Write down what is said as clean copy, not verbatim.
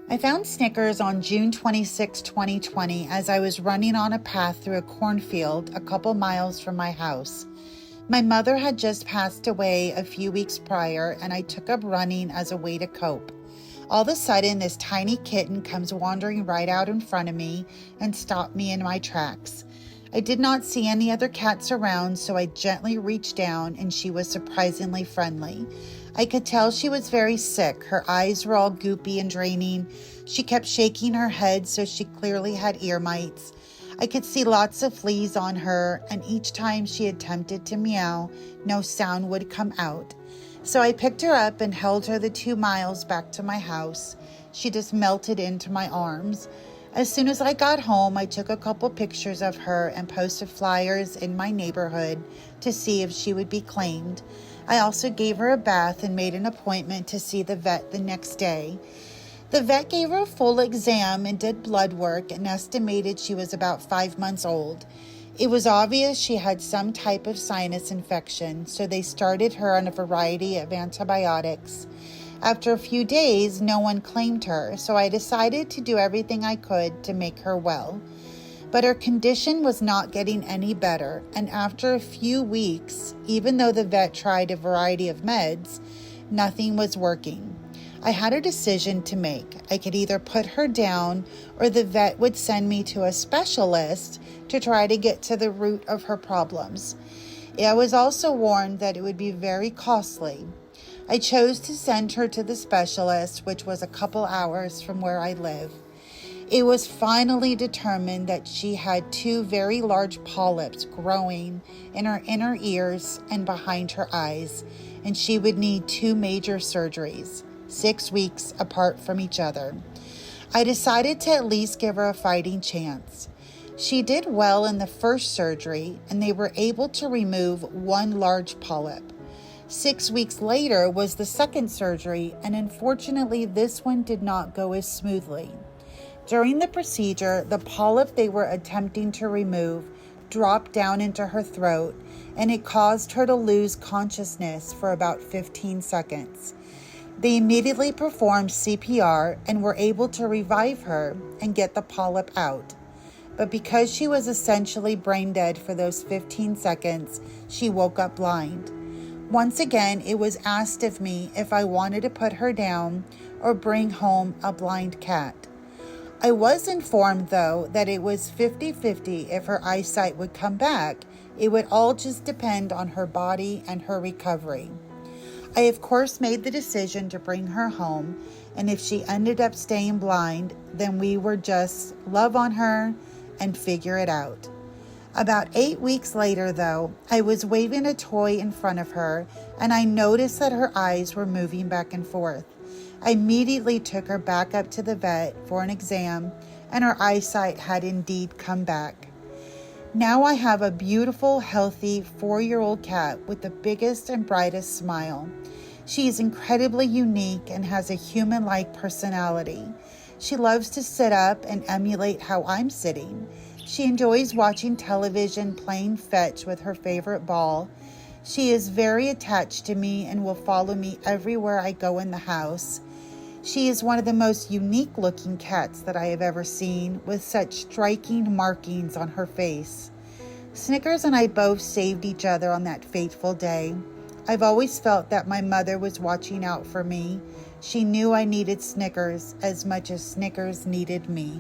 I found Snickers on June 26, 2020, as I was running on a path through a cornfield a couple miles from my house. My mother had just passed away a few weeks prior, and I took up running as a way to cope. All of a sudden, this tiny kitten comes wandering right out in front of me and stopped me in my tracks. I did not see any other cats around, so I gently reached down, and she was surprisingly friendly. I could tell she was very sick. Her eyes were all goopy and draining. She kept shaking her head, so she clearly had ear mites. I could see lots of fleas on her, and each time she attempted to meow, no sound would come out. So I picked her up and held her the 2 miles back to my house. She just melted into my arms. As soon as I got home, I took a couple pictures of her and posted flyers in my neighborhood to see if she would be claimed. I also gave her a bath and made an appointment to see the vet the next day. The vet gave her a full exam and did blood work and estimated she was about 5 months old. It was obvious she had some type of sinus infection, so they started her on a variety of antibiotics. After a few days, no one claimed her, so I decided to do everything I could to make her well. But her condition was not getting any better, and after a few weeks, even though the vet tried a variety of meds, nothing was working. I had a decision to make. I could either put her down or the vet would send me to a specialist to try to get to the root of her problems. I was also warned that it would be very costly. I chose to send her to the specialist, which was a couple hours from where I live. It was finally determined that she had 2 very large polyps growing in her inner ears and behind her eyes, and she would need 2 major surgeries, 6 weeks apart from each other. I decided to at least give her a fighting chance. She did well in the first surgery, and they were able to remove 1 large polyp. 6 weeks later was the second surgery, and unfortunately this one did not go as smoothly. During the procedure, the polyp they were attempting to remove dropped down into her throat, and it caused her to lose consciousness for about 15 seconds. They immediately performed CPR and were able to revive her and get the polyp out. But because she was essentially brain dead for those 15 seconds, she woke up blind. Once again, it was asked of me if I wanted to put her down or bring home a blind cat. I was informed, though, that it was 50-50 if her eyesight would come back. It would all just depend on her body and her recovery. I, of course, made the decision to bring her home, and if she ended up staying blind, then we would just love on her and figure it out. About 8 weeks later, though, I was waving a toy in front of her, and I noticed that her eyes were moving back and forth. I immediately took her back up to the vet for an exam, and her eyesight had indeed come back. Now I have a beautiful, healthy 4-year-old cat with the biggest and brightest smile. She is incredibly unique and has a human-like personality. She loves to sit up and emulate how I'm sitting. She enjoys watching television, playing fetch with her favorite ball. She is very attached to me and will follow me everywhere I go in the house. She is one of the most unique looking cats that I have ever seen, with such striking markings on her face. Snickers and I both saved each other on that fateful day. I've always felt that my mother was watching out for me. She knew I needed Snickers as much as Snickers needed me.